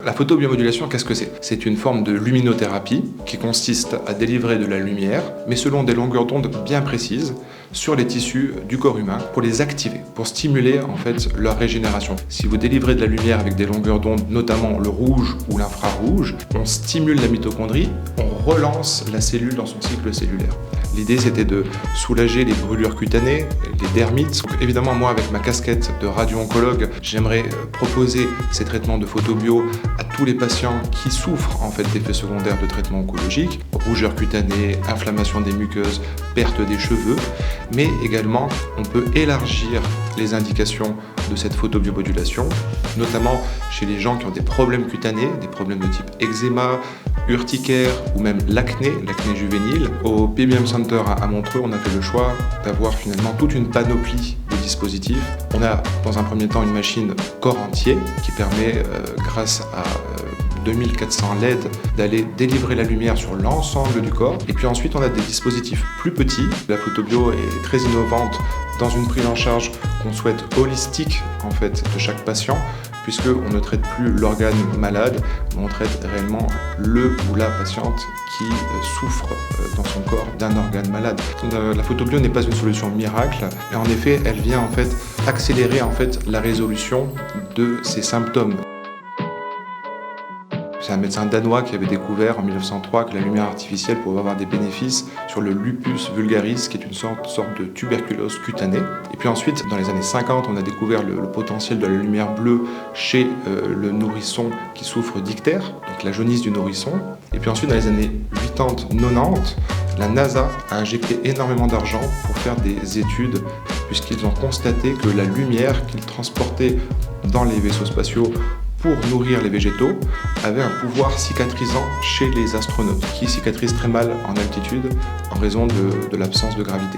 La photobiomodulation, qu'est-ce que c'est? C'est une forme de luminothérapie qui consiste à délivrer de la lumière, mais selon des longueurs d'onde bien précises, sur les tissus du corps humain pour les activer, pour stimuler en fait leur régénération. Si vous délivrez de la lumière avec des longueurs d'onde, notamment le rouge ou l'infrarouge, on stimule la mitochondrie, on relance la cellule dans son cycle cellulaire. L'idée, c'était de soulager les brûlures cutanées, les dermites. Donc, évidemment, moi, avec ma casquette de radio-oncologue, j'aimerais proposer ces traitements de photobio à tous les patients qui souffrent en fait d'effets secondaires de traitements oncologiques, rougeur cutanée, inflammation des muqueuses, perte des cheveux, mais également, on peut élargir les indications de cette photobiomodulation, notamment chez les gens qui ont des problèmes cutanés, des problèmes de type eczéma, urticaire ou même l'acné juvénile. Au PBM Center à Montreux, on a fait le choix d'avoir finalement toute une panoplie de dispositifs. On a dans un premier temps une machine corps entier qui permet, grâce à 2400 LED, d'aller délivrer la lumière sur l'ensemble du corps. Et puis ensuite, on a des dispositifs plus petits. La photobio est très innovante dans une prise en charge qu'on souhaite holistique en fait de chaque patient, puisqu'on ne traite plus l'organe malade, mais on traite réellement le ou la patiente qui souffre dans son corps d'un organe malade. La photobio n'est pas une solution miracle, et en effet, elle vient en fait accélérer en fait la résolution de ces symptômes. C'est un médecin danois qui avait découvert en 1903 que la lumière artificielle pouvait avoir des bénéfices sur le lupus vulgaris, qui est une sorte de tuberculose cutanée. Et puis ensuite, dans les années 50, on a découvert le potentiel de la lumière bleue chez le nourrisson qui souffre d'ictère, donc la jaunisse du nourrisson. Et puis ensuite, dans les années 80-90, la NASA a injecté énormément d'argent pour faire des études, puisqu'ils ont constaté que la lumière qu'ils transportaient dans les vaisseaux spatiaux pour nourrir les végétaux, avait un pouvoir cicatrisant chez les astronautes, qui cicatrisent très mal en altitude en raison de l'absence de gravité.